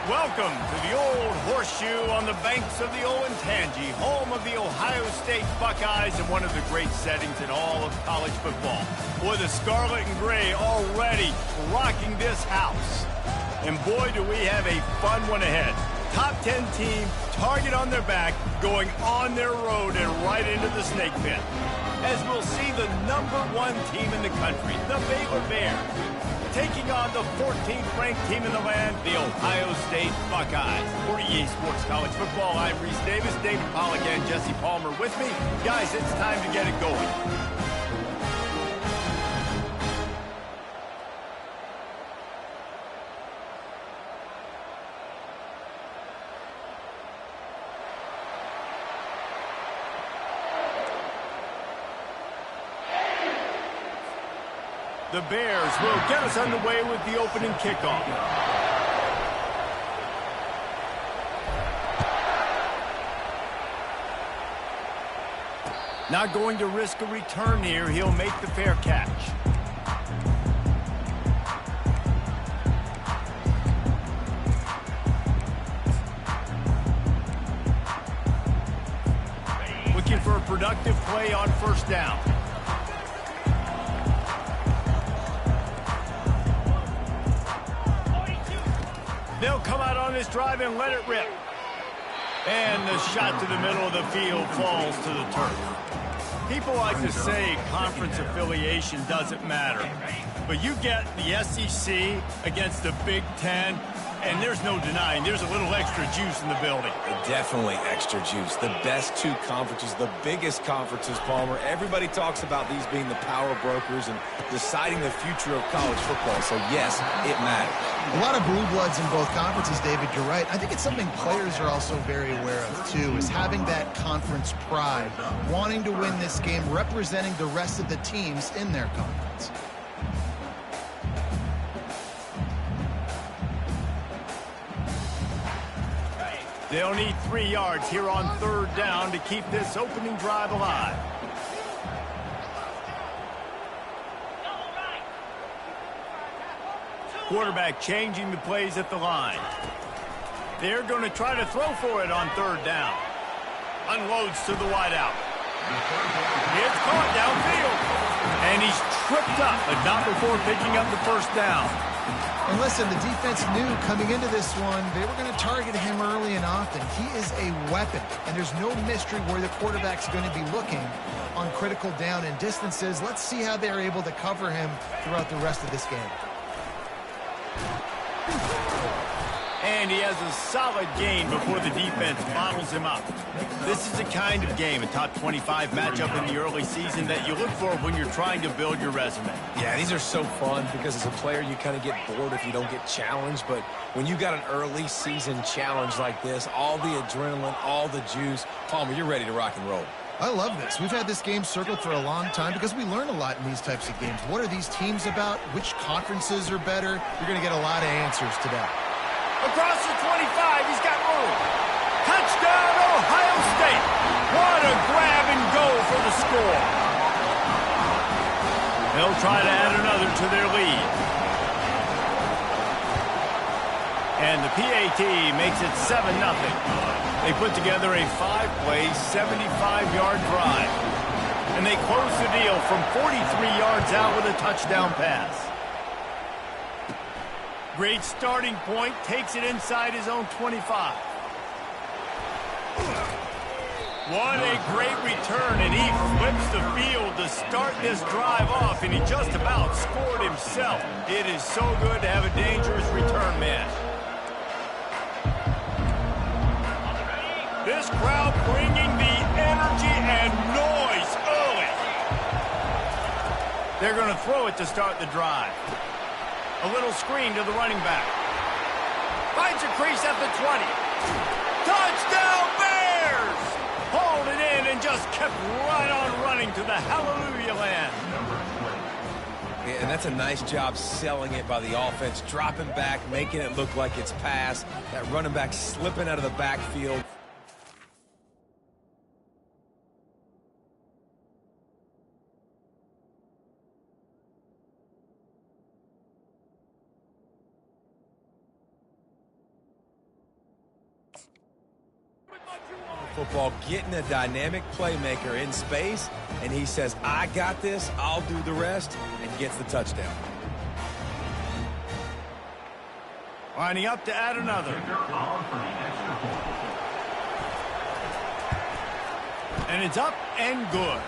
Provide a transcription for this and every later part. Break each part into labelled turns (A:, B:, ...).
A: Welcome to the old horseshoe on the banks of the Olentangy, home of the Ohio State Buckeyes and one of the great settings in all of college football. Boy, the scarlet and gray already rocking this house. And boy, do we have a fun one ahead. Top 10 team, target on their back, going on their road and right into the snake pit. As we'll see the #1 team in the country, the Baylor Bears, taking on the 14th ranked team in the land, the Ohio State Buckeyes. For EA Sports College Football, I'm Reese Davis, David Pollack, and Jesse Palmer with me. Guys, it's time to get it going. The Bears will get us underway with the opening kickoff. Not going to risk a return here. He'll make the fair catch. Looking for a productive play on first down. They'll come out on this drive and let it rip. And the shot to the middle of the field falls to the turf. People like to say conference affiliation doesn't matter. But you get the SEC against the Big Ten, and there's no denying there's a little extra juice in the building.
B: Definitely extra juice. The best two conferences, the biggest conferences, Palmer. Everybody talks about these being the power brokers and deciding the future of college football. So, yes, it matters.
C: A lot of blue bloods in both conferences, David. You're right. I think it's something players are also very aware of, too, is having that conference pride, wanting to win this game, representing the rest of the teams in their conference.
A: They'll need 3 yards here on third down to keep this opening drive alive. Quarterback changing the plays at the line. They're going to try to throw for it on third down. Unloads to the wideout. It's caught downfield. And he's tripped up, but not before picking up the first down.
C: And listen, the defense knew coming into this one, they were going to target him early and often. He is a weapon, and there's no mystery where the quarterback's going to be looking on critical down and distances. Let's see how they're able to cover him throughout the rest of this game.
A: And he has a solid gain before the defense bottles him up. This is the kind of game, a top 25 matchup in the early season, that you look for when you're trying to build your resume.
B: Yeah, these are so fun because as a player you kind of get bored if you don't get challenged. But when you got an early season challenge like this, all the adrenaline, all the juice, Palmer, you're ready to rock and roll.
C: I love this. We've had this game circled for a long time because we learn a lot in these types of games. What are these teams about? Which conferences are better? You're going to get a lot of answers today.
A: Across the 25, he's got room. Touchdown, Ohio State. What a grab and go for the score. They'll try to add another to their lead. And the PAT makes it 7-0. They put together a 5-play, 75-yard drive. And they close the deal from 43 yards out with a touchdown pass. Great starting point, takes it inside his own 25. What a great return, and he flips the field to start this drive off, and he just about scored himself. It is so good to have a dangerous return man. This crowd bringing the energy and noise early. They're going to throw it to start the drive. A little screen to the running back. Finds a crease at the 20. Touchdown Bears! Hauled it in and just kept right on running to the hallelujah land.
B: Yeah, and that's a nice job selling it by the offense. Dropping back, making it look like it's pass. That running back slipping out of the backfield. football, getting a dynamic playmaker in space, and he says, I got this, I'll do the rest, and gets the touchdown.
A: Lining up to add another. And it's up and good.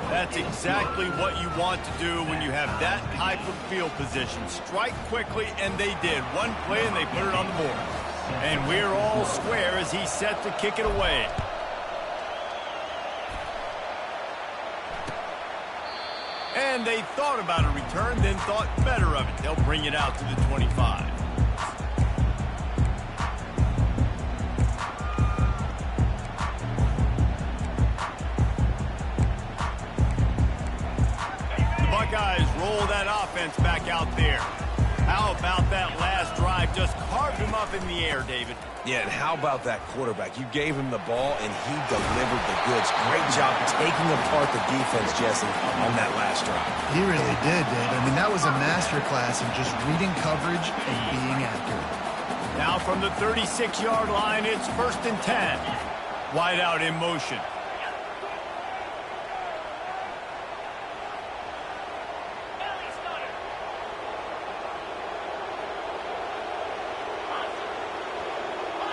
A: That's exactly what you want to do when you have that type of field position. Strike quickly, and they did. One play, and they put it on the board. And we're all square as he's set to kick it away. And they thought about a return, then thought better of it. They'll bring it out to the 25. Buckeyes roll that offense back out there. How about that last drive? Just carved him up in the air, David.
B: Yeah, and how about that quarterback? You gave him the ball, and he delivered the goods. Great job taking apart the defense, Jesse, on that last drive.
C: He really did, Dave. I mean, that was a masterclass in just reading coverage and being accurate.
A: Now from the 36-yard line, it's 1st and 10. Wide out in motion.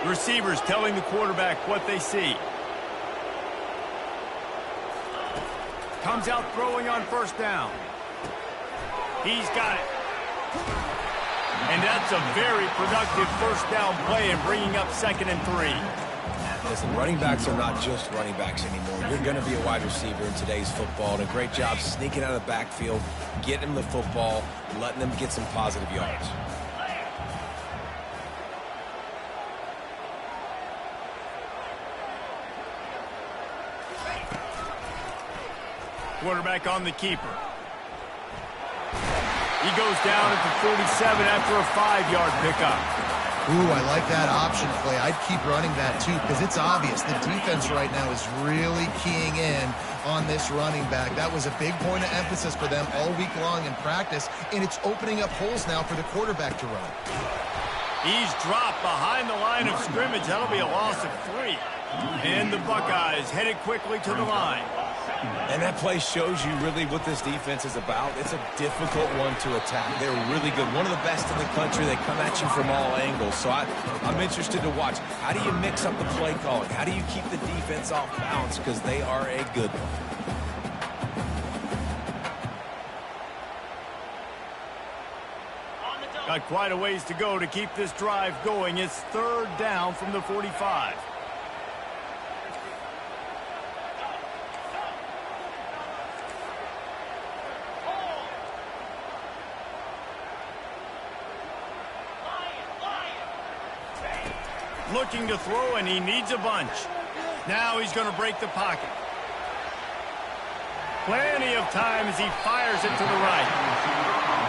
A: Receivers telling the quarterback what they see. Comes out throwing on 1st down. He's got it. And that's a very productive 1st down play and bringing up 2nd and 3.
B: Listen, running backs are not just running backs anymore. You're going to be a wide receiver in today's football. And a great job sneaking out of the backfield, getting them the football, letting them get some positive yards.
A: Quarterback on the keeper. He goes down at the 47 after a 5-yard pickup.
C: Ooh, I like that option play. I'd keep running that too because it's obvious the defense right now is really keying in on this running back. That was a big point of emphasis for them all week long in practice, and it's opening up holes now for the quarterback to run.
A: He's dropped behind the line of scrimmage. That'll be a loss of 3. And the Buckeyes headed quickly to the line.
B: And that play shows you really what this defense is about. It's a difficult one to attack. They're really good. One of the best in the country. They come at you from all angles. So I'm interested to watch. How do you mix up the play calling? How do you keep the defense off balance? Because they are a good one.
A: Got quite a ways to go to keep this drive going. It's 3rd down from the 45. Looking to throw, and he needs a bunch. Now he's going to break the pocket. Plenty of time as he fires it to the right.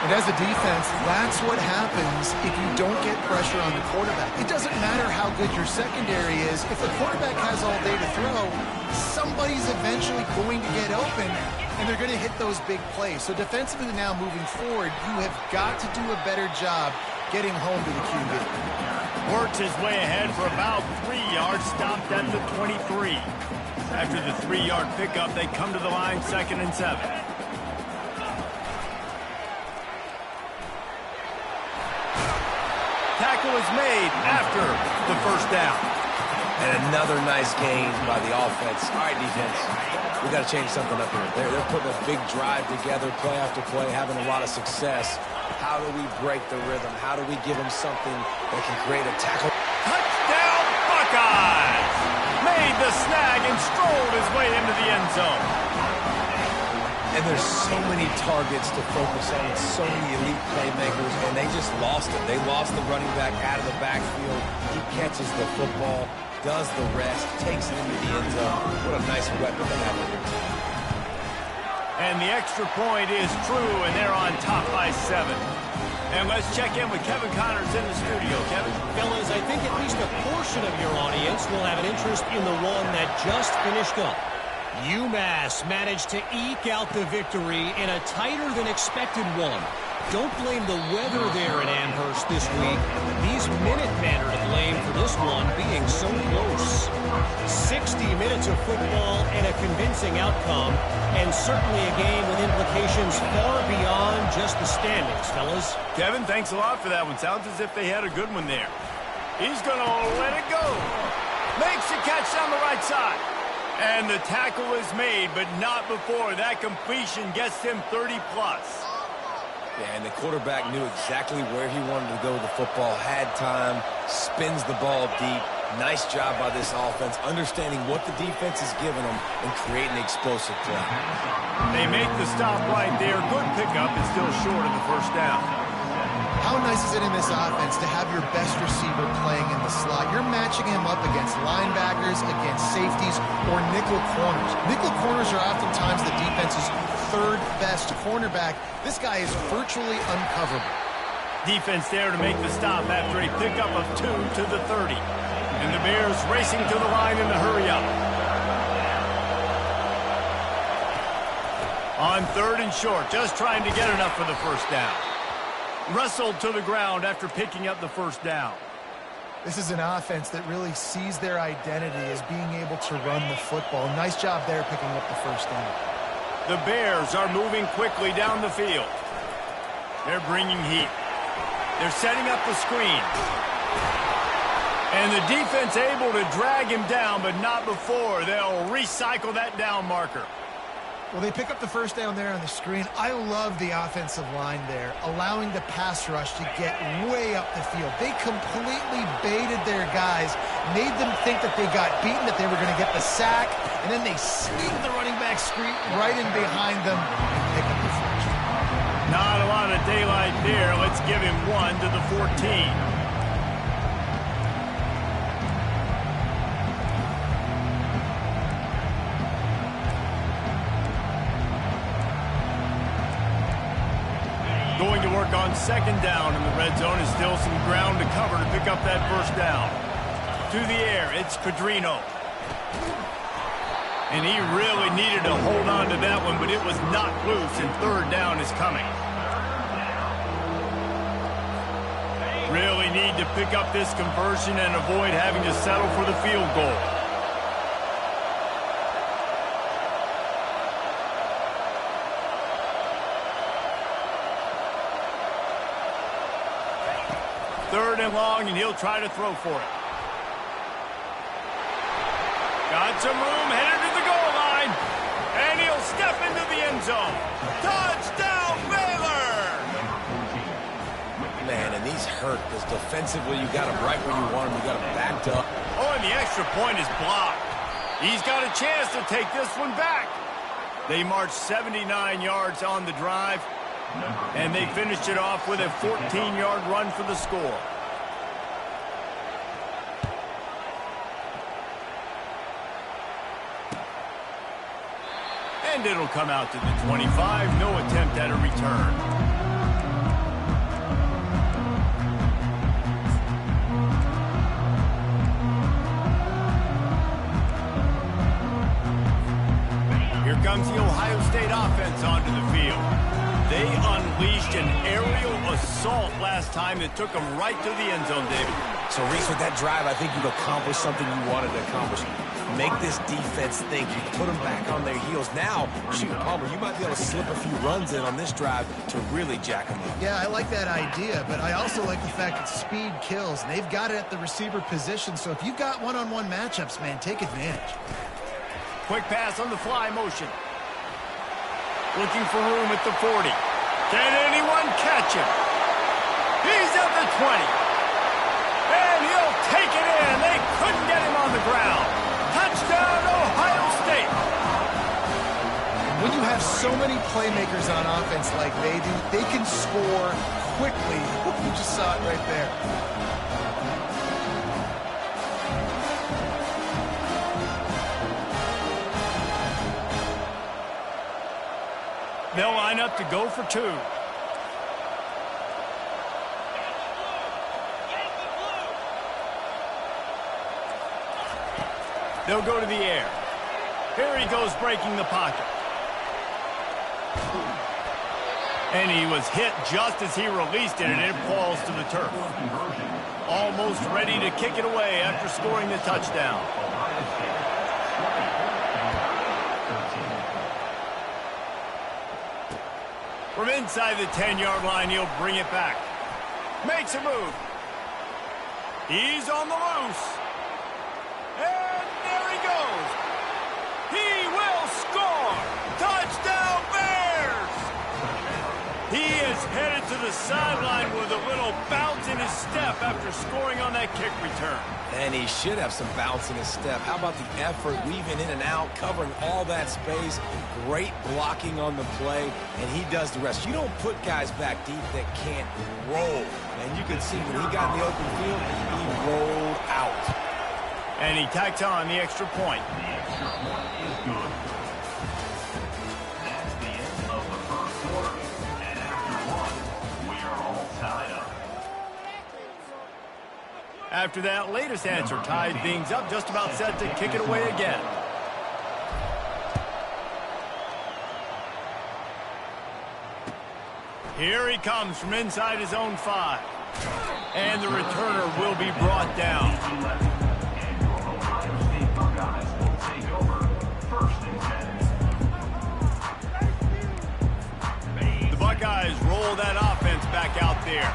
C: And as a defense, that's what happens if you don't get pressure on the quarterback. It doesn't matter how good your secondary is. If the quarterback has all day to throw, somebody's eventually going to get open, and they're going to hit those big plays. So defensively now moving forward, you have got to do a better job getting home to the QB.
A: Works his way ahead for about 3 yards, stopped at the 23. After the 3-yard pickup, they come to the line 2nd and 7. Tackle is made after the 1st down.
B: And another nice gain by the offense. All right, defense, we got to change something up here. They're putting a big drive together, play after play, having a lot of success. How do we break the rhythm? How do we give them something that can create a tackle?
A: Touchdown, Buckeyes! Made the snag and strolled his way into the end zone.
B: And there's so many targets to focus on and so many elite playmakers, and they just lost it. They lost the running back out of the backfield. He catches the football, does the rest, takes it into the end zone. What a nice weapon to have on your team.
A: And the extra point is true, and they're on top by 7. And let's check in with Kevin Connors in the studio. Kevin?
D: Fellas, I think at least a portion of your audience will have an interest in the one that just finished up. UMass managed to eke out the victory in a tighter than expected one. Don't blame the weather there in Amherst this week. These Minutemen are to blame for this one being so close. 60 minutes of football and a convincing outcome, and certainly a game with implications far beyond just the standings, fellas.
A: Kevin, thanks a lot for that one. Sounds as if they had a good one there. He's going to let it go. Makes the catch down the right side. And the tackle is made, but not before that completion gets him 30-plus.
B: Yeah, and the quarterback knew exactly where he wanted to go with the football, had time, spins the ball deep. Nice job by this offense, understanding what the defense is giving them and creating explosive play.
A: They make the stop right there. Good pickup is still short of the first down.
C: How nice is it in this offense to have your best receiver playing in the slot? You're matching him up against linebackers, against safeties, or nickel corners. Nickel corners are oftentimes the defense's third best cornerback. This guy is virtually uncoverable.
A: Defense there to make the stop after a pickup of 2 to the 30. And the Bears racing to the line in the hurry up. On 3rd and short, just trying to get enough for the first down. Wrestled to the ground after picking up the first down.
C: This is an offense that really sees their identity as being able to run the football. Nice job there picking up the first down.
A: The Bears are moving quickly down the field. They're bringing heat. They're setting up the screen. And the defense able to drag him down, but not before they'll recycle that down marker.
C: Well, they pick up the first down there on the screen. I love the offensive line there, allowing the pass rush to get way up the field. They completely baited their guys, made them think that they got beaten, that they were going to get the sack, and then they sneak the running back screen right in behind them and pick up the first.
A: Not a lot of daylight there. Let's give him 1 to the 14. Going to work on 2nd down in the red zone. Is still some ground to cover to pick up that first down. To the air, it's Pedrino. And he really needed to hold on to that one, but it was not loose, and 3rd down is coming. Really need to pick up this conversion and avoid having to settle for the field goal. Third and long, and he'll try to throw for it. Got some room, headed to the goal line. And he'll step into the end zone. Touchdown, Baylor!
B: Man, and these hurt because defensively you got them right where you want them. You got them backed up.
A: Oh, and the extra point is blocked. He's got a chance to take this one back. They marched 79 yards on the drive. And they finished it off with a 14-yard run for the score. And it'll come out to the 25. No attempt at a return. Here comes the Ohio State offense onto the field. They unleashed an aerial assault last time that took them right to the end zone, David.
B: So, Reese, with that drive, I think you've accomplished something you wanted to accomplish. Make this defense think. You put them back on their heels. Now, shoot, Palmer, you might be able to slip a few runs in on this drive to really jack them up.
C: Yeah, I like that idea, but I also like the fact that speed kills. And they've got it at the receiver position, so if you've got one-on-one matchups, man, take advantage.
A: Quick pass on the fly motion. Looking for room at the 40. Can anyone catch him? He's at the 20. And he'll take it in. They couldn't get him on the ground. Touchdown, Ohio State.
C: When you have so many playmakers on offense like they do, they can score quickly. You just saw it right there.
A: They'll line up to go for 2. They'll go to the air. Here he goes breaking the pocket. And he was hit just as he released it, and it falls to the turf. Almost ready to kick it away after scoring the touchdown. From inside the 10-yard line, he'll bring it back. Makes a move. He's on the loose. And there he goes. He will score. Touchdown, Bears! He is headed to the sideline with a little bounce in his step after scoring on that kick return.
B: And he should have some bounce in his step. How about the effort, weaving in and out, covering all that space, great blocking on the play, and he does the rest. You don't put guys back deep that can't roll. And you can see when he got in the open field, he rolled out.
A: And he tacks on the extra point.
E: The extra point is good. That's the end of the first quarter. And after one, we are all tied up.
A: After that latest answer tied things up, just about set to kick it away again. Here he comes from inside his own 5. And the returner will be brought down.
E: And your Ohio State Buckeyes will take over first and 10.
A: The Buckeyes roll that offense back out there.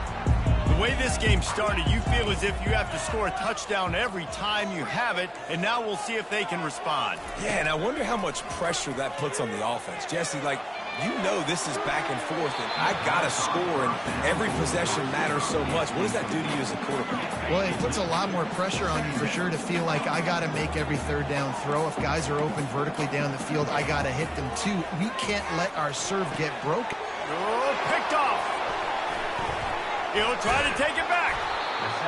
A: The way this game started, you feel as if you have to score a touchdown every time you have it, and now we'll see if they can respond.
B: Yeah, and I wonder how much pressure that puts on the offense. Jesse, like, you know this is back and forth, and I got to score, and every possession matters so much. What does that do to you as a quarterback?
C: Well, it puts a lot more pressure on you for sure to feel like I got to make every third down throw. If guys are open vertically down the field, I got to hit them too. We can't let our serve get broken.
A: Oh, picked off. He'll try to take it back.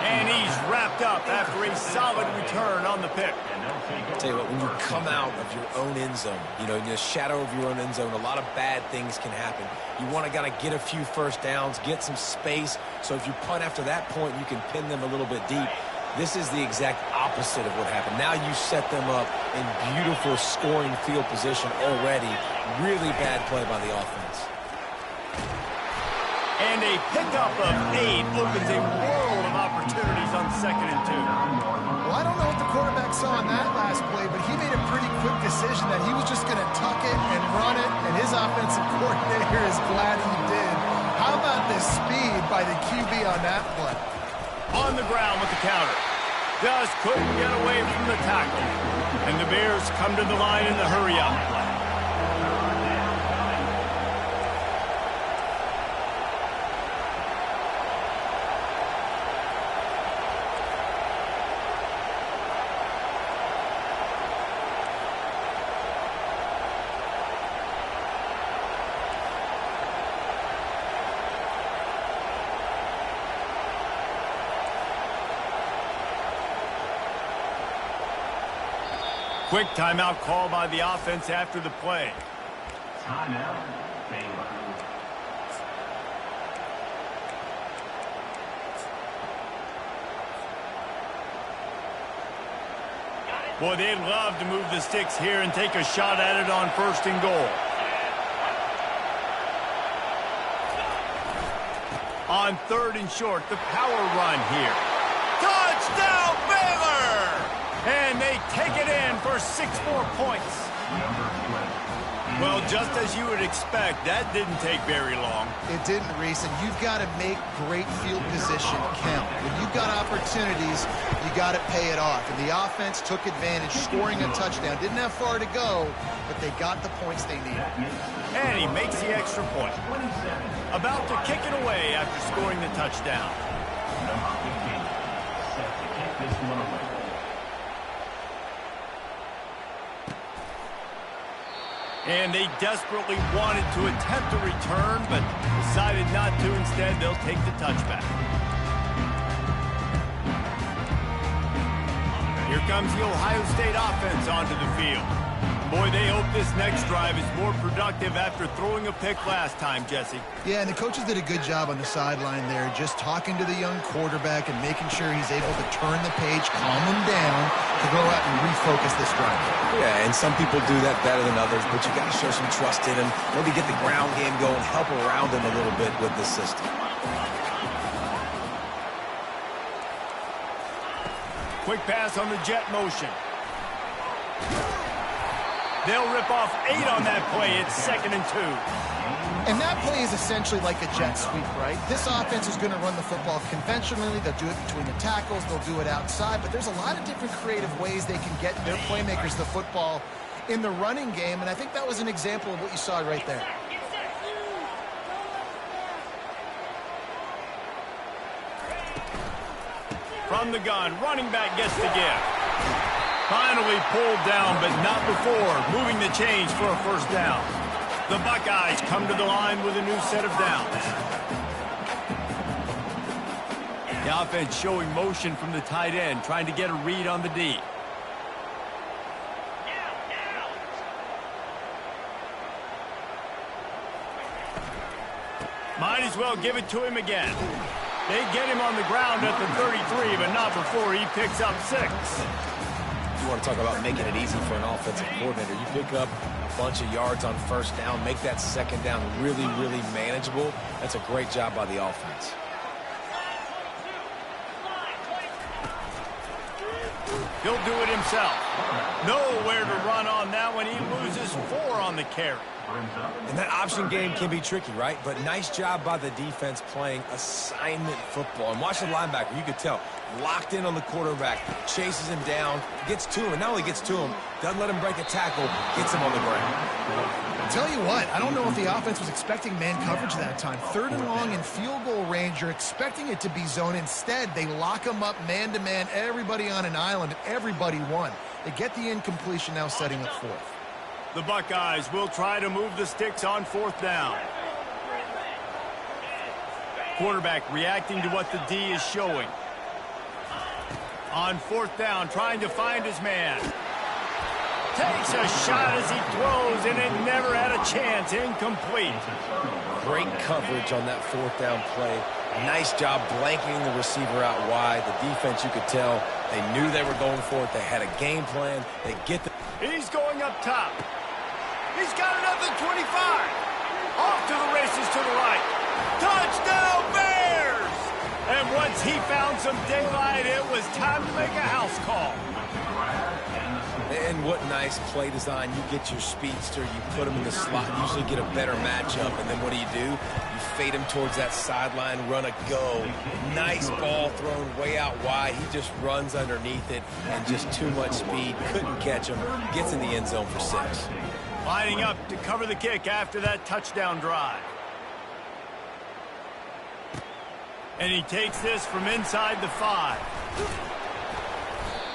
A: And he's wrapped up after a solid return on the pick.
B: I'll tell you what, when you come out of your own end zone, you know, in the shadow of your own end zone, a lot of bad things can happen. You want to get a few first downs, get some space, so if you punt after that point, you can pin them a little bit deep. This is the exact opposite of what happened. Now you set them up in beautiful scoring field position already. Really bad play by the offense.
A: And a pickup of 8 opens a world of opportunities on 2nd and 2.
C: Well, I don't know what the quarterback saw in that last play, but he made a pretty quick decision that he was just going to tuck it and run it, and his offensive coordinator is glad he did. How about the speed by the QB on that play?
A: On the ground with the counter. Just couldn't get away from the tackle. And the Bears come to the line in the hurry-up. Quick timeout call by the offense after the play.
E: Timeout, Baylor.
A: Boy, they'd love to move the sticks here and take a shot at it on 1st and goal. On 3rd and short, the power run here. Touchdown, Baylor! And they take it in for 6 more points. Well, just as you would expect, that didn't take very long.
C: It didn't, Reese, and you've got to make great field position count. When you've got opportunities, you got to pay it off. And the offense took advantage, scoring a touchdown. Didn't have far to go, but they got the points they needed.
A: And he makes the extra point. About to kick it away after scoring the touchdown.
E: Number 15, set to kick this one away.
A: And they desperately wanted to attempt a return, but decided not to. Instead, they'll take the touchback. Here comes the Ohio State offense onto the field. Boy, Boy, they hope this next drive is more productive after throwing a pick last time, Jesse.
C: Yeah, and the coaches did a good job on the sideline there, just talking to the young quarterback and making sure he's able to turn the page, calm him down, to go out and refocus this drive.
B: Yeah, and some people do that better than others, but you got to show some trust in him. Maybe get the ground game going, help around him a little bit with the system.
A: Quick pass on the jet motion. They'll rip off 8 on that play. It's 2nd and 2.
C: And that play is essentially like a jet sweep, right? This offense is going to run the football conventionally. They'll do it between the tackles. They'll do it outside. But there's a lot of different creative ways they can get their playmakers the football in the running game. And I think that was an example of what you saw right there.
A: From the gun, running back gets the gift. Finally pulled down, but not before moving the chains for a first down. The Buckeyes come to the line with a new set of downs. The offense showing motion from the tight end, trying to get a read on the D. Might as well give it to him again. They get him on the ground at the 33, but not before he picks up 6.
B: You want to talk about making it easy for an offensive coordinator. You pick up a bunch of yards on first down, make that second down really, really manageable. That's a great job by the offense.
A: He'll do it himself. Nowhere to run on that one. He loses 4 on the carry.
B: And that option game can be tricky, right? But nice job by the defense playing assignment football. And watch the linebacker. You could tell. Locked in on the quarterback. Chases him down. Gets to him. And not only gets to him, doesn't let him break a tackle. Gets him on the ground.
C: I'll tell you what, I don't know if the offense was expecting man coverage that time. 3rd and long in field goal range. You're expecting it to be zone. Instead, they lock him up man-to-man. Everybody on an island. And everybody won. They get the incompletion now, setting up 4th.
A: The Buckeyes will try to move the sticks on 4th down. Quarterback reacting to what the D is showing. On 4th down, trying to find his man. Takes a shot as he throws, and it never had a chance. Incomplete.
B: Great coverage on that 4th down play. Nice job blanketing the receiver out wide. The defense, you could tell, they knew they were going for it. They had a game plan. They get the...
A: He's going up top. He's got another 25. Off to the races to the right. Touchdown, Bears! And once he found some daylight, it was time to make a house call.
B: And what nice play design. You get your speedster, you put him in the slot, usually get a better matchup. And then what do? You fade him towards that sideline, run a go. Nice ball thrown way out wide. He just runs underneath it and just too much speed. Couldn't catch him. Gets in the end zone for 6.
A: Lining up to cover the kick after that touchdown drive. And he takes this from inside the 5.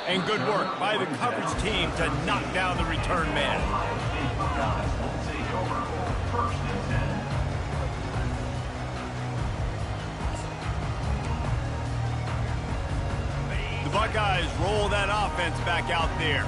A: And good work by the coverage team to knock down the return man. The Buckeyes roll that offense back out there.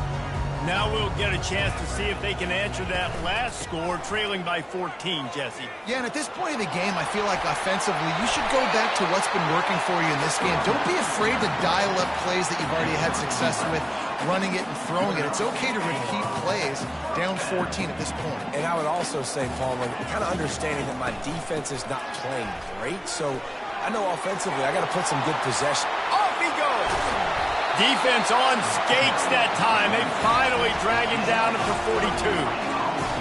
A: Now we'll get a chance to see if they can answer that last score, trailing by 14, Jesse.
C: Yeah, and at this point in the game, I feel like offensively, you should go back to what's been working for you in this game. Don't be afraid to dial up plays that you've already had success with, running it and throwing it. It's okay to repeat plays down 14 at this point.
B: And I would also say, Palmer, kind of understanding that my defense is not playing great, so I know offensively I got to put some good possession.
A: Off he goes! Defense on skates that time. They finally drag him down at the 42.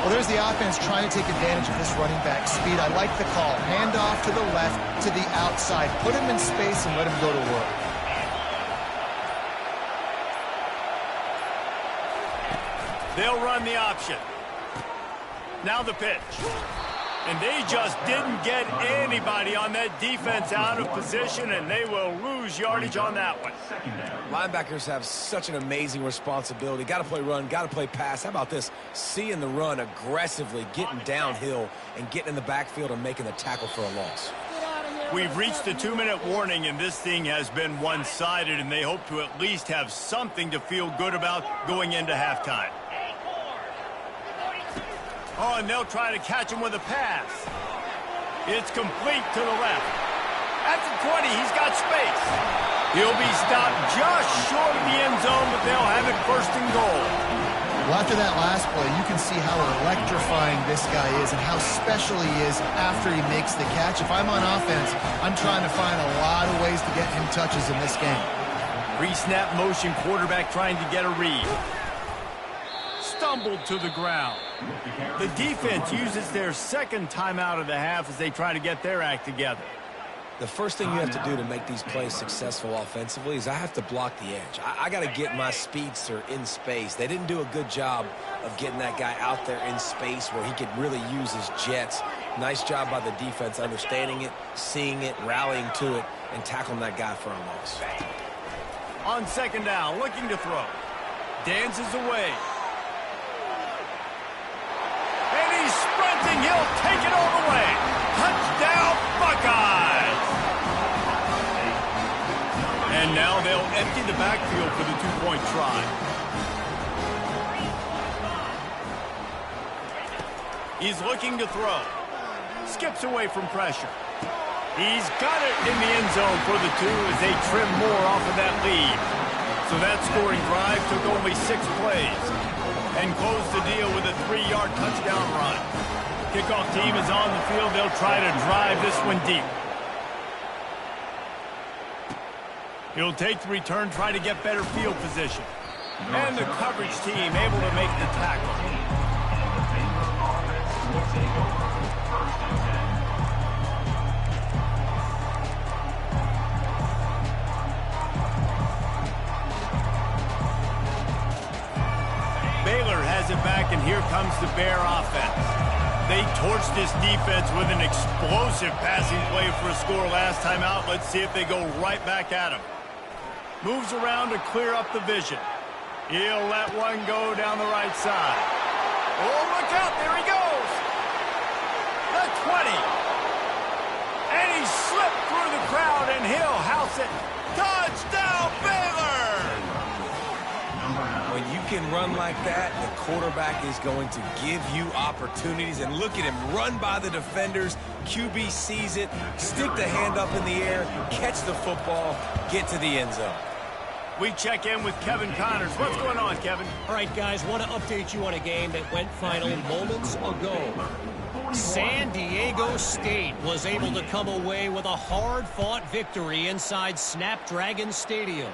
C: Well, there's the offense trying to take advantage of this running back speed. I like the call. Hand off to the left, to the outside. Put him in space and let him go to work.
A: They'll run the option. Now the pitch. And they just didn't get anybody on that defense out of position, and they will lose yardage on that one.
B: Linebackers have such an amazing responsibility. Got to play run, got to play pass. How about this? Seeing the run aggressively, getting downhill, and getting in the backfield and making the tackle for a loss.
A: We've reached the 2-minute warning, and this thing has been one-sided, and they hope to at least have something to feel good about going into halftime. Oh, and they'll try to catch him with a pass. It's complete to the left. At the 20, he's got space. He'll be stopped just short of the end zone, but they'll have it first and goal.
C: Well, after that last play, you can see how electrifying this guy is and how special he is after he makes the catch. If I'm on offense, I'm trying to find a lot of ways to get him touches in this game.
A: Pre-snap motion, quarterback trying to get a read. Stumbled to the ground. The defense uses their second timeout of the half as they try to get their act together.
B: The first thing you have to do to make these plays successful offensively is I have to block the edge. I got to get my speedster in space. They didn't do a good job of getting that guy out there in space where he could really use his jets. Nice job by the defense understanding it, seeing it, rallying to it, and tackling that guy for a loss.
A: On second down, looking to throw. Dances away. And he's sprinting. He'll take it all the way. Touchdown, Buckeyes! And now they'll empty the backfield for the two-point try. He's looking to throw. Skips away from pressure. He's got it in the end zone for the two as they trim more off of that lead. So that scoring drive took only 6 plays and closed the deal with a 3-yard touchdown run. Kickoff team is on the field. They'll try to drive this one deep. He'll take the return, try to get better field position. And the coverage team able to make the tackle. Baylor has it back, and here comes the Bear offense. They torched this defense with an explosive passing play for a score last time out. Let's see if they go right back at him. Moves around to clear up the vision. He'll let one go down the right side. Oh, look out. There he goes. The 20. And he slipped through the crowd, and he'll house it. Touchdown, Baylor!
B: When you can run like that, the quarterback is going to give you opportunities. And look at him run by the defenders. QB sees it, stick the hand up in the air, catch the football, get to the end zone.
A: We check in with Kevin Connors. What's going on, Kevin?
D: All right, guys, want to update you on a game that went final moments ago. San Diego State was able to come away with a hard-fought victory inside Snapdragon Stadium.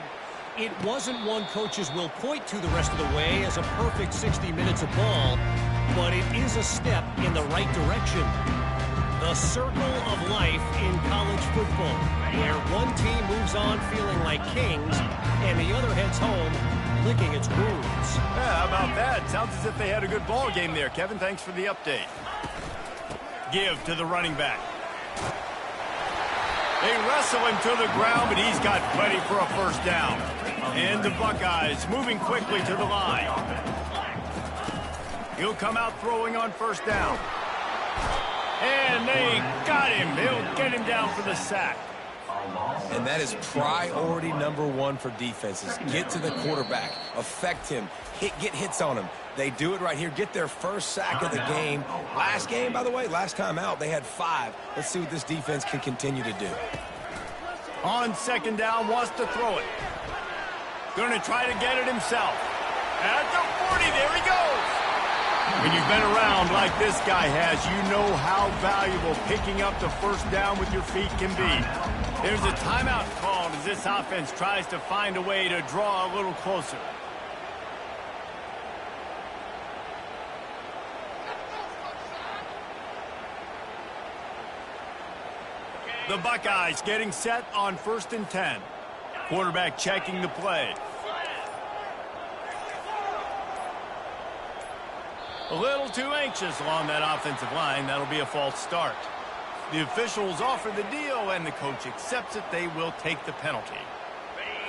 D: It wasn't one coaches will point to the rest of the way as a perfect 60 minutes of ball, but it is a step in the right direction. The circle of life in college football, where one team moves on feeling like kings and the other heads home licking its wounds.
A: Yeah, how about that? Sounds as if they had a good ball game there. Kevin, thanks for the update. Give to the running back. They wrestle him to the ground, but he's got plenty for a first down. And the Buckeyes moving quickly to the line. He'll come out throwing on first down. And they got him. He'll get him down for the sack.
B: And that is priority number 1 for defenses. Get to the quarterback. Affect him. Get hits on him. They do it right here. Get their first sack of the game. Last game, by the way, last time out, they had 5. Let's see what this defense can continue to do.
A: On second down, wants to throw it. Going to try to get it himself. At the 40, there he goes. When you've been around like this guy has, you know how valuable picking up the first down with your feet can be. There's a timeout called as this offense tries to find a way to draw a little closer. The Buckeyes getting set on 1st and 10. Quarterback checking the play. A little too anxious along that offensive line. That'll be a false start. The officials offer the deal, and the coach accepts it. They will take the penalty.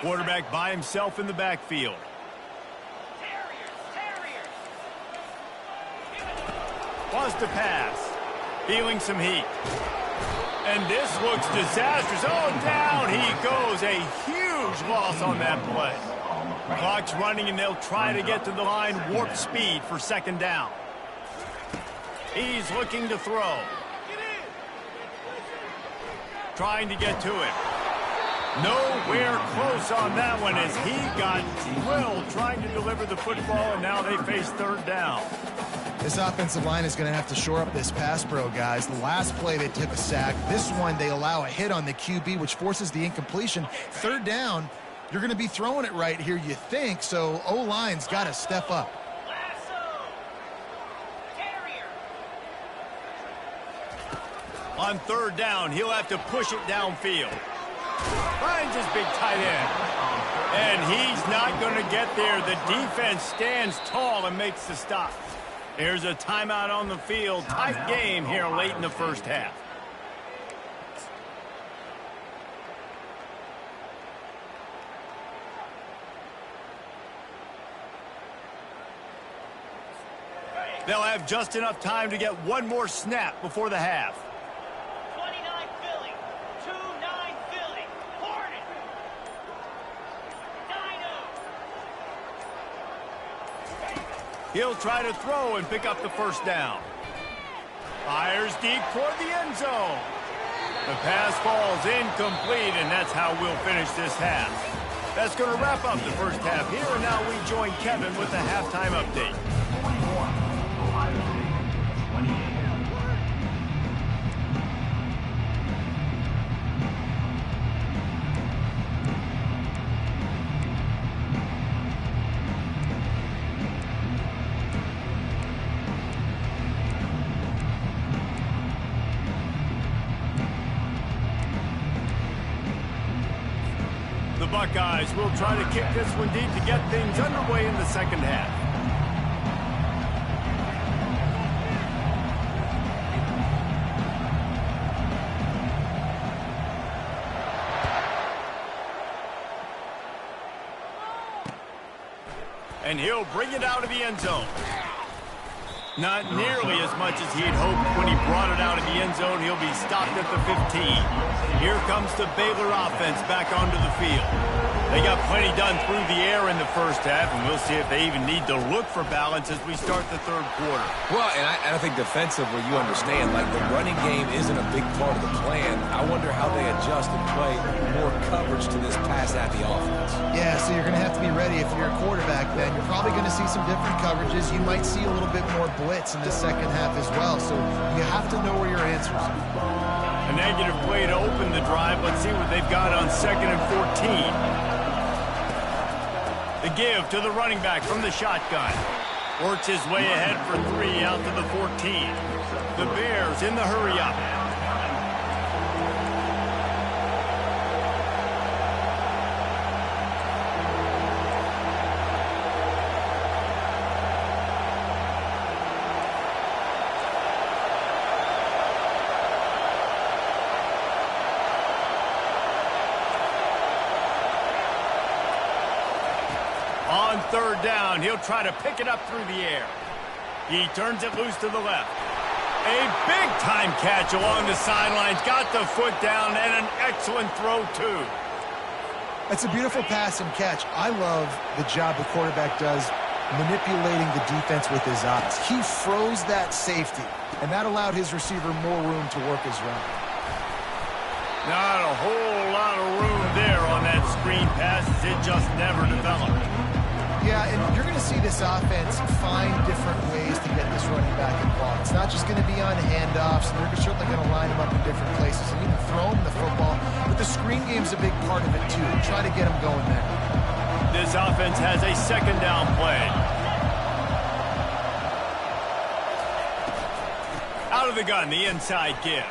A: Quarterback by himself in the backfield. Wants to pass. Feeling some heat. And this looks disastrous. Oh, down he goes. A huge loss on that play. Clock's running, and they'll try to get to the line. Warp speed for second down. He's looking to throw. Trying to get to it. Nowhere close on that one as he got drilled trying to deliver the football, and now they face third down.
C: This offensive line is going to have to shore up this pass pro, guys. The last play they took a sack. This one they allow a hit on the QB, which forces the incompletion. Third down, you're going to be throwing it right here, you think, so O-line's got to step up.
A: On third down, he'll have to push it downfield. Finds his big tight end. And he's not going to get there. The defense stands tall and makes the stop. There's a timeout on the field. Tight game here late in the first half. They'll have just enough time to get one more snap before the half. He'll try to throw and pick up the first down. Fires deep toward the end zone. The pass falls incomplete, and that's how we'll finish this half. That's going to wrap up the first half here, and now we join Kevin with the halftime update.
E: 41, Ohio State, 28.
A: The Buckeyes will try to kick this one deep to get things underway in the second half. And he'll bring it out of the end zone. Not nearly as much as he'd hoped when he brought it out of the end zone. He'll be stopped at the 15. Here comes the Baylor offense back onto the field. They got plenty done through the air in the first half, and we'll see if they even need to look for balance as we start the third quarter.
B: Well, and I think defensively, you understand, like the running game isn't a big part of the plan. I wonder how they adjust and play more coverage to this pass-happy offense.
C: Yeah, so you're going to have to be ready if you're a quarterback then. You're probably going to see some different coverages. You might see a little bit more blitz in the second half as well, so you have to know where your answers are.
A: A negative play to open the drive. Let's see what they've got on 2nd and 14. The give to the running back from the shotgun. Works his way ahead for 3 out to the 14. The Bears in the hurry-up. On third down, he'll try to pick it up through the air. He turns it loose to the left. A big-time catch along the sidelines. Got the foot down and an excellent throw, too.
C: It's a beautiful pass and catch. I love the job the quarterback does manipulating the defense with his eyes. He froze that safety, and that allowed his receiver more room to work his route.
A: Not a whole lot of room there on that screen pass. It just never developed.
C: Yeah, and you're going to see this offense find different ways to get this running back involved. It's not just going to be on handoffs, and they're certainly going to line him up in different places and even throw him the football. But the screen game's a big part of it, too. Try to get him going there.
A: This offense has a second down play. Out of the gun, the inside give.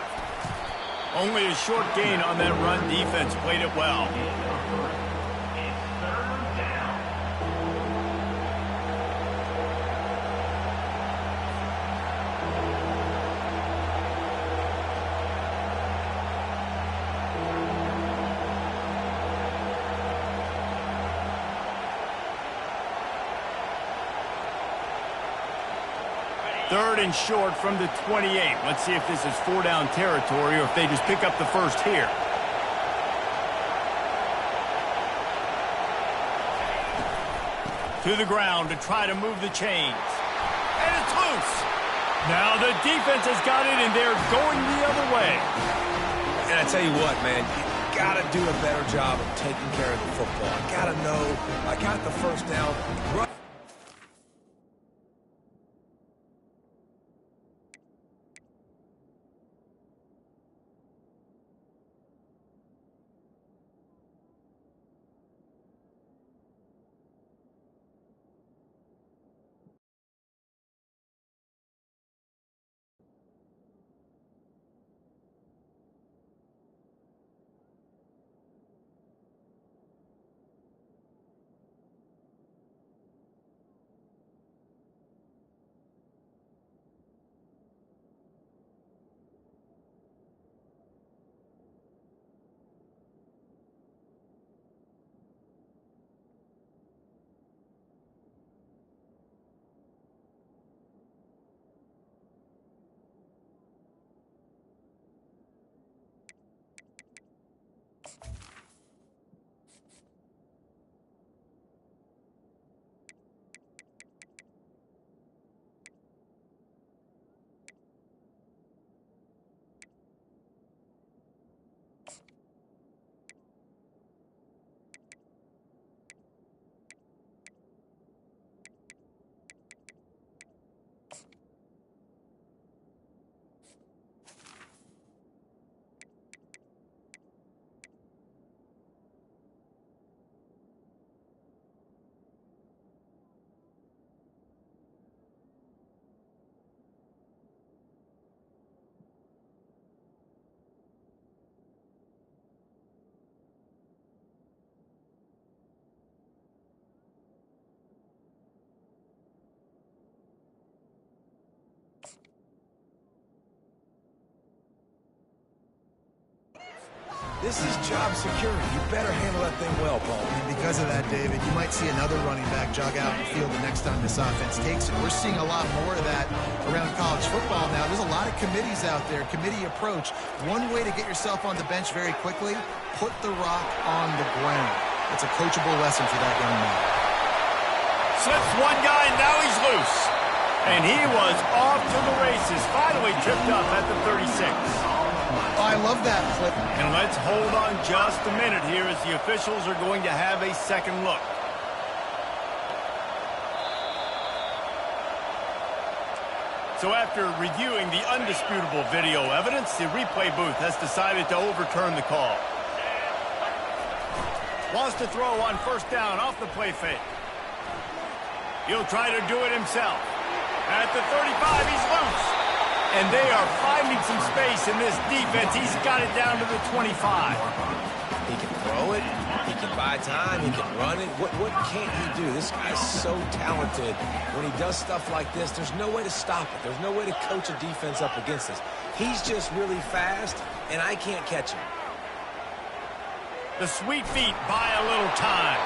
A: Only a short gain on that run. Defense played it well. Third and short from the 28. Let's see if this is 4-down territory or if they just pick up the first here. To the ground to try to move the chains. And it's loose. Now the defense has got it, and they're going the other way.
B: And I tell you what, man, you got to do a better job of taking care of the football. I got to know, I got the first down. This is job security. You better handle that thing well, Paul.
C: And because of that, David, you might see another running back jog out in the field the next time this offense takes it. We're seeing a lot more of that around college football now. There's a lot of committees out there, committee approach. One way to get yourself on the bench very quickly, put the rock on the ground. It's a coachable lesson for that young man.
A: Slips one guy, and now he's loose. And he was off to the races, finally tripped up at the 36.
C: I love that clip.
A: And let's hold on just a minute here as the officials are going to have a second look. So after reviewing the undisputable video evidence, the replay booth has decided to overturn the call. Wants to throw on first down off the play fake. He'll try to do it himself. At the 35, he's loose. And they are finding some space in this defense. He's got it down to the 25.
B: He can throw it. He can buy time. He can run it. What can't he do? This guy's so talented. When he does stuff like this, there's no way to stop it. There's no way to coach a defense up against this. He's just really fast, and I can't catch him.
A: The sweet feet buy a little time.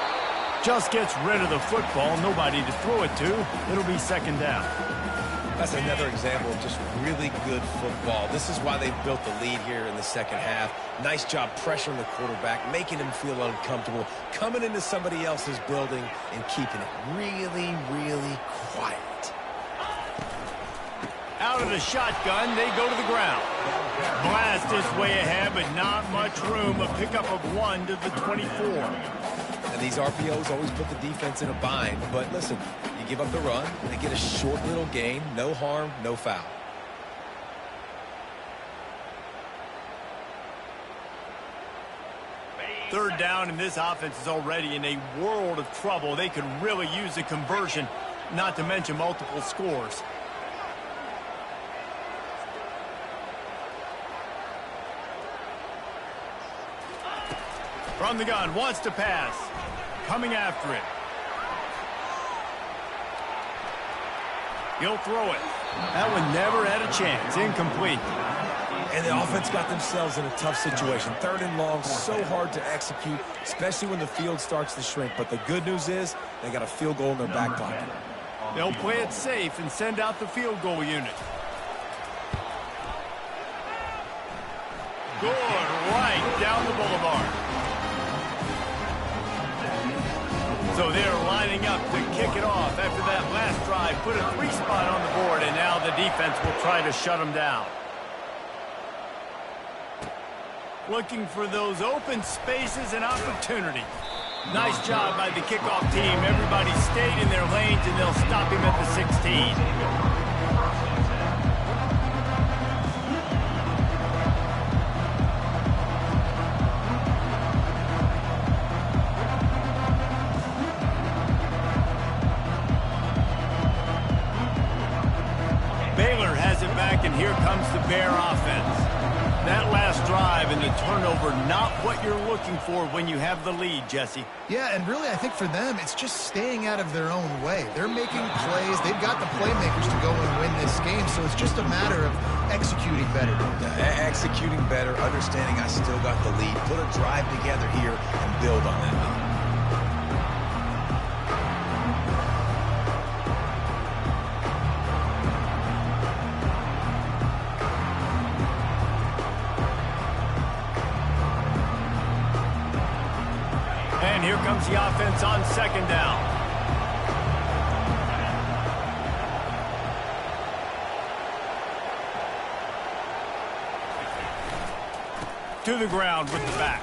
A: Just gets rid of the football. Nobody to throw it to. It'll be second down.
B: That's another example of just really good football. This is why they built the lead here in the second half. Nice job pressuring the quarterback, making him feel uncomfortable, coming into somebody else's building and keeping it really, really quiet.
A: Out of the shotgun, they go to the ground. Blast is way ahead, but not much room. A pickup of 1 to the 24.
B: And these RPOs always put the defense in a bind. But listen, you give up the run, they get a short little gain, no harm, no foul.
A: Third down, and this offense is already in a world of trouble. They could really use a conversion, not to mention multiple scores. From the gun, wants to pass. Coming after it. He'll throw it. That one never had a chance. Incomplete.
B: And the offense got themselves in a tough situation. Third and long, so hard to execute, especially when the field starts to shrink. But the good news is they got a field goal in their back pocket.
A: They'll play it safe and send out the field goal unit. Good, right down the boulevard. So they're lining up to kick it off after that last drive. Put a 3 spot on the board, and now the defense will try to shut them down. Looking for those open spaces and opportunity. Nice job by the kickoff team. Everybody stayed in their lanes, and they'll stop him at the 16. Baylor has it back, and here comes the Bear offense. That last drive and the turnover, not what you're looking for when you have the lead, Jesse.
C: Yeah, and really I think for them it's just staying out of their own way. They're making plays. They've got the playmakers to go and win this game, so it's just a matter of executing better.
B: Executing better, understanding I still got the lead. Put a drive together here and build on that lead.
A: And here comes the offense on second down. To the ground with the back.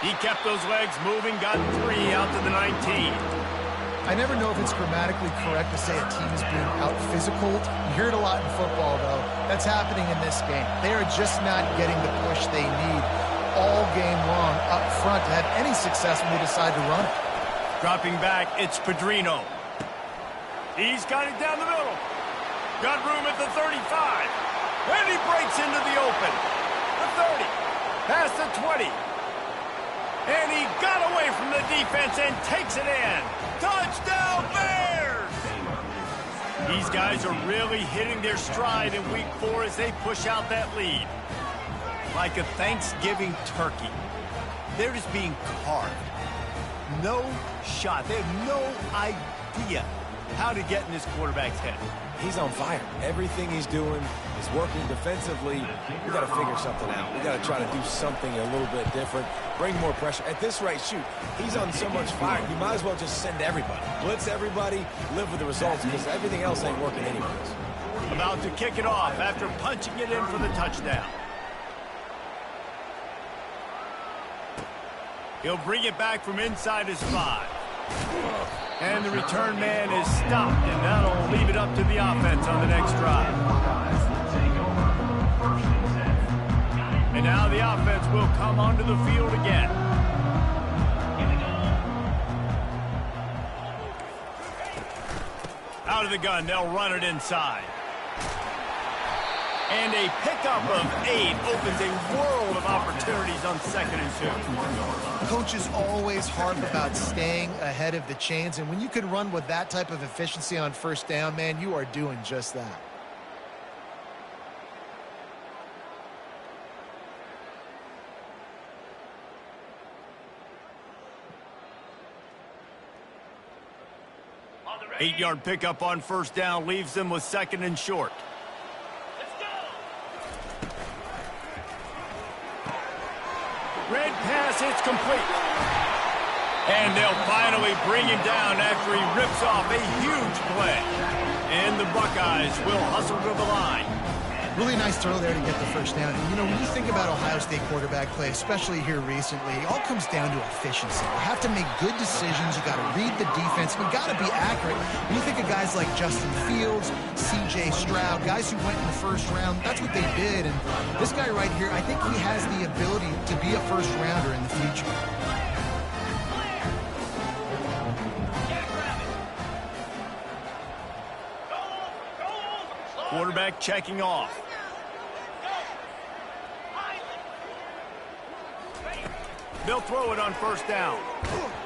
A: He kept those legs moving, got 3 out to the 19.
C: I never know if it's grammatically correct to say a team is being out-physical. You hear it a lot in football, though. That's happening in this game. They are just not getting the push they need all game long up front to have any success when they decide to run it.
A: Dropping back, it's Pedrino. He's got it down the middle. Got room at the 35. And he breaks into the open. The 30. Past the 20. And he got away from the defense and takes it in. Touchdown, Bears! These guys are really hitting their stride in week 4 as they push out that lead. Like a Thanksgiving turkey. They're just being carved. No shot. They have no idea how to get in this quarterback's head.
B: He's on fire. Everything he's doing is working defensively. We got to figure something out. We got to try to do something a little bit different. Bring more pressure. At this rate, shoot, he's on so much fire. You might as well just send everybody. Blitz everybody, live with the results, because everything else ain't working anyways.
A: About to kick it off after punching it in for the touchdown. He'll bring it back from inside his 5. And the return man is stopped, and that'll leave it up to the offense on the next drive. And now the offense will come onto the field again. Out of the gun, they'll run it inside. And a pickup of 8 opens a world of opportunities on 2nd and 2.
C: Coaches always harp about staying ahead of the chains, and when you can run with that type of efficiency on first down, man, you are doing just that.
A: Eight-yard pickup on first down leaves them with 2nd and short. Red pass, it's complete. And they'll finally bring him down after he rips off a huge play. And the Buckeyes will hustle to the line.
C: Really nice throw there to get the first down. And, you know, when you think about Ohio State quarterback play, especially here recently, it all comes down to efficiency. You have to make good decisions. You got to read the defense. You got to be accurate. When you think of guys like Justin Fields, C.J. Stroud, guys who went in the first round, that's what they did. And this guy right here, I think he has the ability to be a first-rounder in the future.
A: Quarterback checking off. They'll throw it on first down.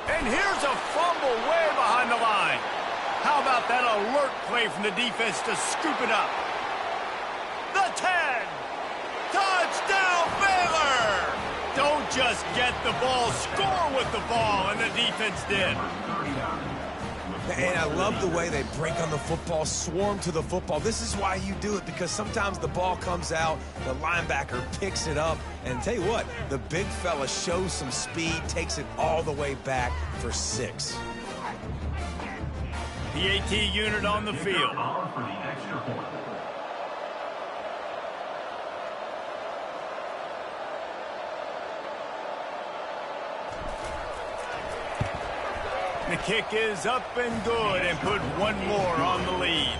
A: And here's a fumble way behind the line. How about that alert play from the defense to scoop it up? The 10. Touchdown, Baylor! Don't just get the ball, score with the ball, and the defense did.
B: And I love the way they break on the football, swarm to the football. This is why you do it, because sometimes the ball comes out, the linebacker picks it up, and tell you what, the big fella shows some speed, takes it all the way back for 6.
A: The AT unit on the field.
E: For the extra point.
A: kick is up and good and put one more on the lead.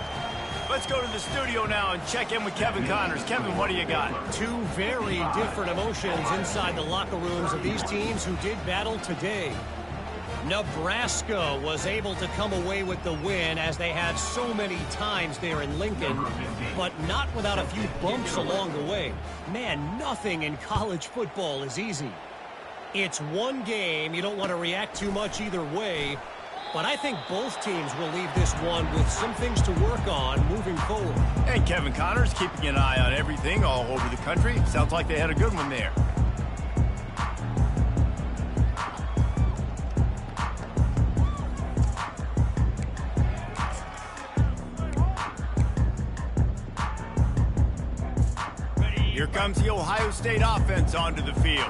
A: Let's go to the studio now and check in with Kevin Connors. Kevin, what do you got?
D: Two very different emotions inside the locker rooms of these teams who did battle today. Nebraska was able to come away with the win as they had so many times there in Lincoln, but not without a few bumps along the way. Man, nothing in college football is easy. It's one game. You don't want to react too much either way, but I think both teams will leave this one with some things to work on moving forward.
A: And Kevin Connors keeping an eye on everything all over the country. Sounds like they had a good one there. Here comes the Ohio State offense onto the field.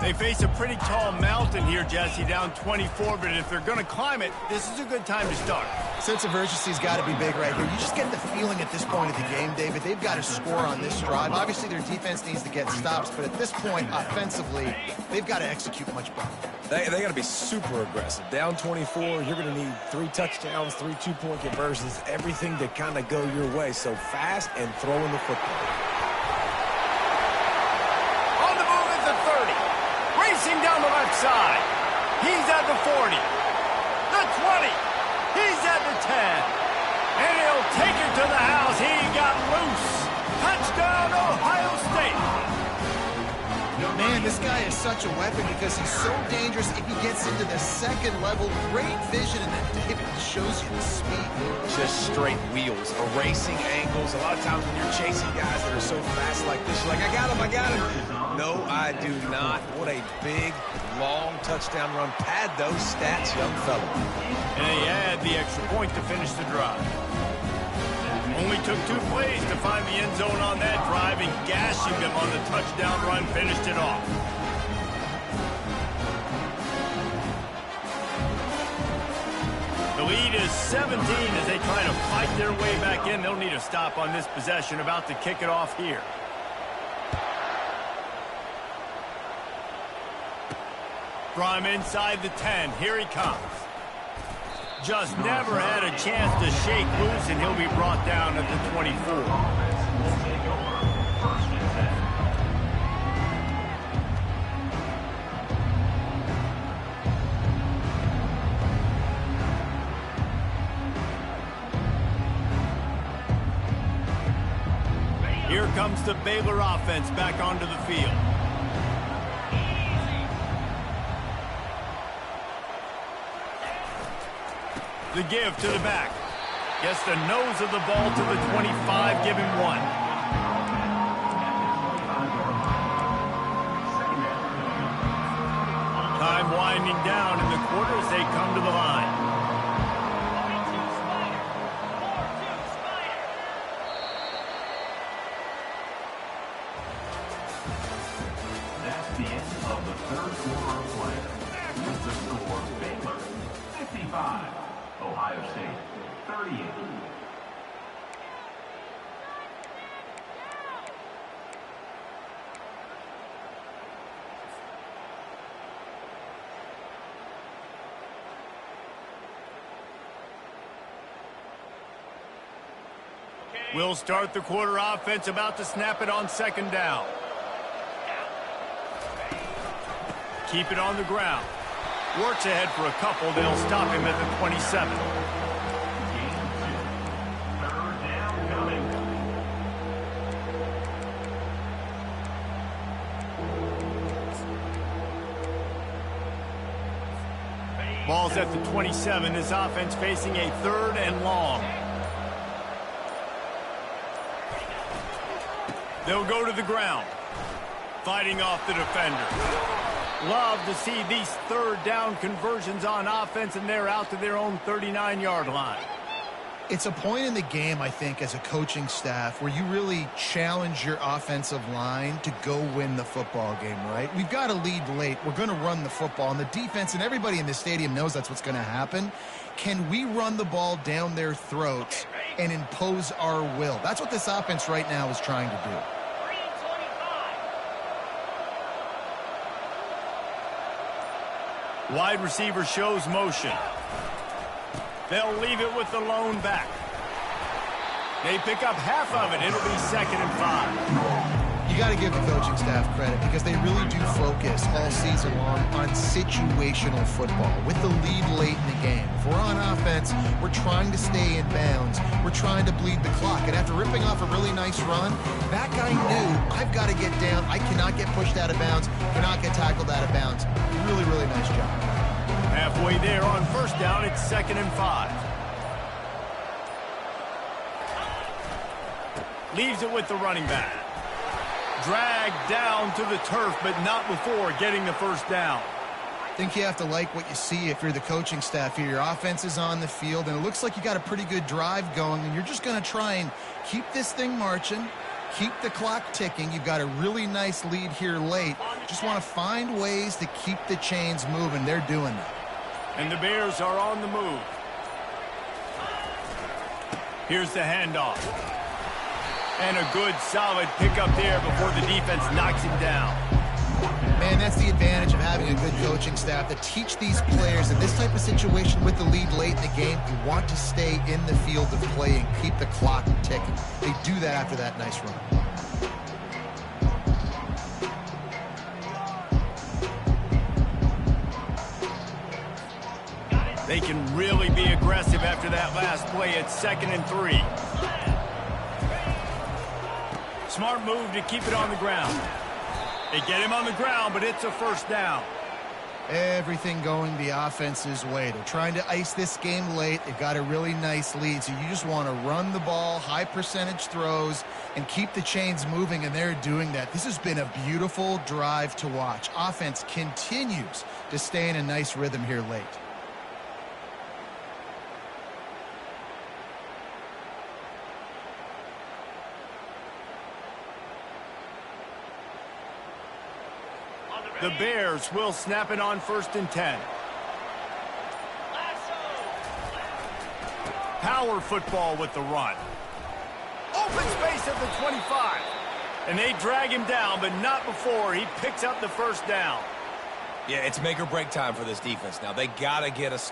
A: They face a pretty tall mountain here, Jesse, down 24, but if they're going to climb it, this is a good time to start.
C: Sense of urgency's got to be big right here. You just get the feeling at this point of the game, David, they've got to score on this drive. Obviously, their defense needs to get stops, but at this point, offensively, they've got to execute much better.
B: They got to be super aggressive. Down 24, you're going to need 3 touchdowns, 3 two-point conversions, everything to kind of go your way. So fast and throwing the football.
A: On the move is the 30. Racing down the left side. He's at the 40. The 20. He's at the 10. And he'll take it to the house. He got loose. Touchdown, Ohio State.
C: Man, this guy is such a weapon because he's so dangerous if he gets into the second level. Great vision, and then David shows you the speed.
B: Just straight wheels, erasing angles. A lot of times when you're chasing guys that are so fast like this, you're like, I got him. No, I do not. What a big, long touchdown run. Pad those stats, young fella.
A: And they add the extra point to finish the drive. Only took 2 plays to find the end zone on that drive, and gashing them on the touchdown run finished it off. The lead is 17 as they try to fight their way back in. They'll need a stop on this possession. About to kick it off here. From inside the 10, here he comes. Just never had a chance to shake loose, and he'll be brought down at the 24. Here comes the Baylor offense back onto the field. The give to the back. Gets the nose of the ball to the 25, give him 1. Time winding down in the quarter as they come to the line.
E: That's the end of the third quarter of play. With the score, Baylor 55. Ohio State, 38.
A: We'll start the quarter offense, about to snap it on second down. Keep it on the ground. Works ahead for a couple. They'll stop him at the 27.
E: Third down coming.
A: Ball's at the 27. This offense facing a 3rd and long. They'll go to the ground. Fighting off the defender. Love to see these 3rd down conversions on offense, and they're out to their own 39-yard line.
C: It's a point in the game, I think, as a coaching staff where you really challenge your offensive line to go win the football game, right? We've got to lead late. We're going to run the football, and the defense and everybody in the stadium knows that's what's going to happen. Can we run the ball down their throats and impose our will? That's what this offense right now is trying to do.
A: Wide receiver shows motion. They'll leave it with the lone back. They pick up half of it. It'll be 2nd and 5.
C: You got to give the coaching staff credit because they really do focus all season long on situational football with the lead late in the game. If we're on offense, we're trying to stay in bounds. We're trying to bleed the clock. And after ripping off a really nice run, that guy knew, I've got to get down. I cannot get pushed out of bounds, cannot get tackled out of bounds. Really, really nice job.
A: Halfway there on 1st down, it's 2nd and 5. Leaves it with the running back. Dragged down to the turf, but not before getting the 1st down.
C: I think you have to like what you see if you're the coaching staff here. Your offense is on the field, and it looks like you got a pretty good drive going, and you're just going to try and keep this thing marching, keep the clock ticking. You've got a really nice lead here late. Just want to find ways to keep the chains moving. They're doing that.
A: And the Bears are on the move. Here's the handoff. And a good, solid pickup there before the defense knocks him down.
C: Man, that's the advantage of having a good coaching staff to teach these players in this type of situation with the lead late in the game. You want to stay in the field of play and keep the clock ticking. They do that after that nice run.
A: They can really be aggressive after that last play. It's 2nd and 3. Smart move to keep it on the ground. They get him on the ground, but it's a 1st down.
C: Everything going the offense's way. They're trying to ice this game late. They've got a really nice lead, so you just want to run the ball, high percentage throws, and keep the chains moving, and they're doing that. This has been a beautiful drive to watch. Offense continues to stay in a nice rhythm here late.
A: The Bears will snap it on 1st and 10. Power football with the run. Open space at the 25. And they drag him down, but not before he picks up the 1st down.
B: Yeah, it's make or break time for this defense now. They got to get us